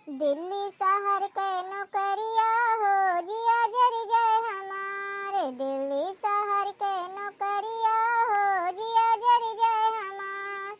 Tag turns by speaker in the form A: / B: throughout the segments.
A: दिल्ली शहर के नौकरिया हो जिया जर जाए हमारे। दिल्ली शहर के नौकरिया हो जिया जर जाए हमार।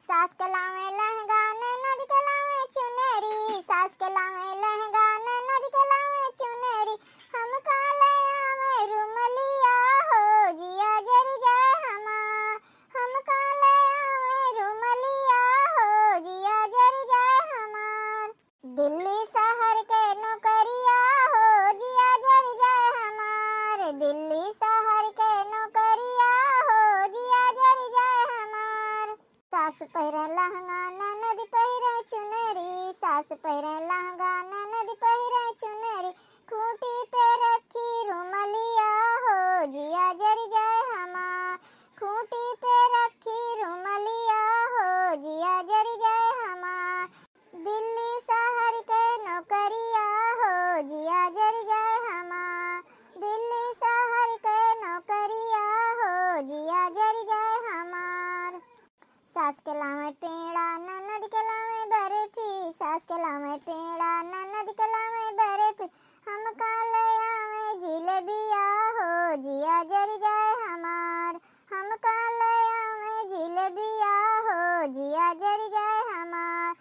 A: सास के लावे लहंगा ननद के लावे चुनरी। सास के लावे लहंगा ननद के लावे चुनरी। हम काले आवे रुमलिया हो जिया जर जाए हमार। हम काले आवे रुमलिया हो जिया जर जाए हमार। दिल्ली शहर के नौकरिया हो जिया जर जाए हमारे। दिल्ली शहर के नौकरिया हो जिया जर जाए हमार। सास पहिरे लहंगा ननद पहिरे चुनरी। सास पहिरे लहंगा ननद पहिरे चुनरी। खूंटी पे रखी रुमलिया हो जिया जर जाए हमार। खूंटी पे रखी रुमलिया हो जिया जर जाए हमार। दिल्ली शहर के नौकरिया हो जिया जर जाए हमार। दिल्ली शहर के नौकरिया हो जिया जर जाए हमार। सास के लावे पेड़ा ननद के लावे बर्फी। सास के लावे पेड़ा ननद के लावे बर्फी। हम काले आवे जिलेबिया हो जिया जर जाए हमार। हम काले आवे जिलेबिया हो जिया जर जाए हमार।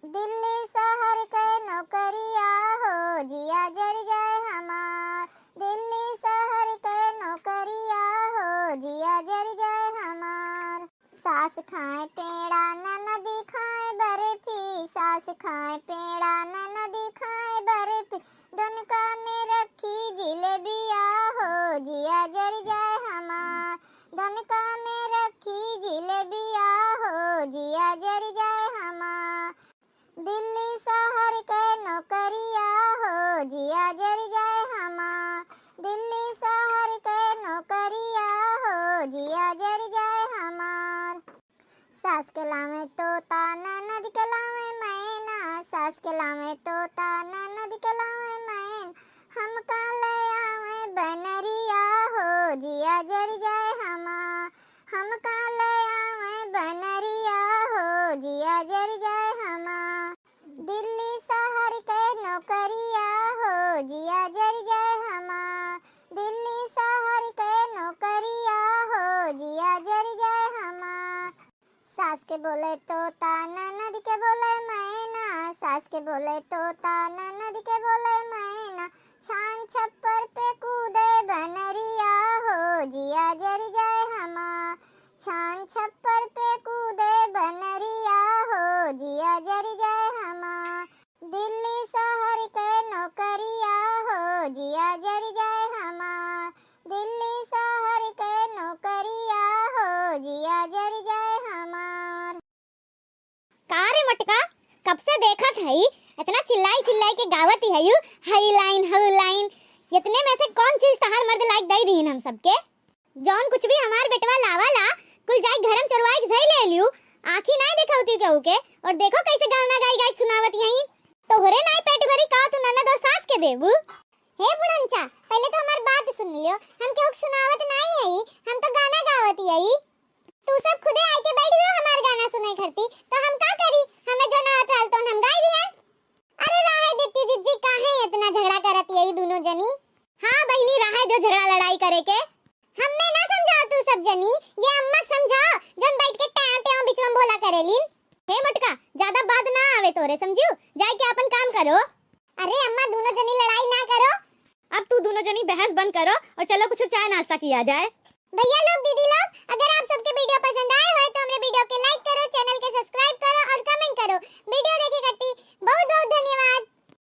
A: दिल्ली शहर के नौकरिया हो जिया जर जाए हमार। दिल्ली शहर के नौकरिया हो जिया जर जाए हमार। सास खाए पेड़ा ननद खाए बर्फी। सास खाए पेड़ा ननद खाए बर्फी। दनका में रखी जिलेबिया हो जिया जर जाए हमार। दनका में रखी जिलेबिया हो जिया जर जाए हमार। दिल्ली शहर के नौकरिया हो जिया जर जाए हमार। दिल्ली शहर के नौकरिया हो जिया जर जाए हमार। सास के लावे तोता ननद के लावे मैना। सास के लावे तोता ननद के लावे मैना। हम काले आवे बनरिया हो जिया जर जाए हमार। हम काले आवे बनरिया हो जिया जर जाए हमार। दिल्ली शहर के नौकरिया हो जिया जर जाए हमार। दिल्ली शहर के नौकरिया हो जिया जर जाए हमार। सास के बोले तोता ननद के बोले मैना। सास के बोले तोता ननद के बोले मैना। छान छप्पर पे कूदे बनरिया हो जिया जर जाए हमार। छान छप्पर पे कूदे बनरिया हो जिया जर जाए हमार। दिल्ली शहर के नौकरिया हो जिया जर जाए हमार। दिल्ली शहर के नौकरिया हो जिया जर जाए हमार।
B: का रे मटका, कब से देखत हई इतना चिल्लाई चिल्लाई के गावत ही हई हई लाइन हई लाइन। इतने में से कौन चीज तहार मर्द लाइक दई दीन हम सबके। जौन कुछ भी हमार बेटवा लावाला कुल जाई घरम चरवाई धई ले लियो। आंखी नहीं देखौती केहू के। और देखो कैसे गाना गाई गाई सुनावत यहीं। तोहरे नहीं पेट भरी का तू ननद और सास के देबू। हे बुढ़ंचा, पहले तो हमार बात सुन लियो। हम केहू सुनावत नहीं हई, हम तो गाना गावत हई। तू सब खुदे आई के बैठ गयो हमार गाना सुनाई करती तो हम का करी। हमें जो ना आत तो हम गाई दियन। अरे राहे दीप्ति जिज्जी काहे इतना झगड़ा करत यही दोनों जनी। हां बहिनी, राहे दो झगड़ा लड़ाई करे के। हमने ना समझाओ तू सब जनी, ये अम्मा समझाओ जन बैठ के टाइम टाइम बीच में बोला करेलिन। हे मटका, ज्यादा बात ना आवे तोरे, समझू। जाई के अपन काम करो। अरे अम्मा, दोनों जनी लड़ाई ना करो।
C: अब तू दोनों जनी बहस बंद करो और चलो कुछ चाय नाश्ता किया जाए।
B: भैया लोग, दीदी लोग,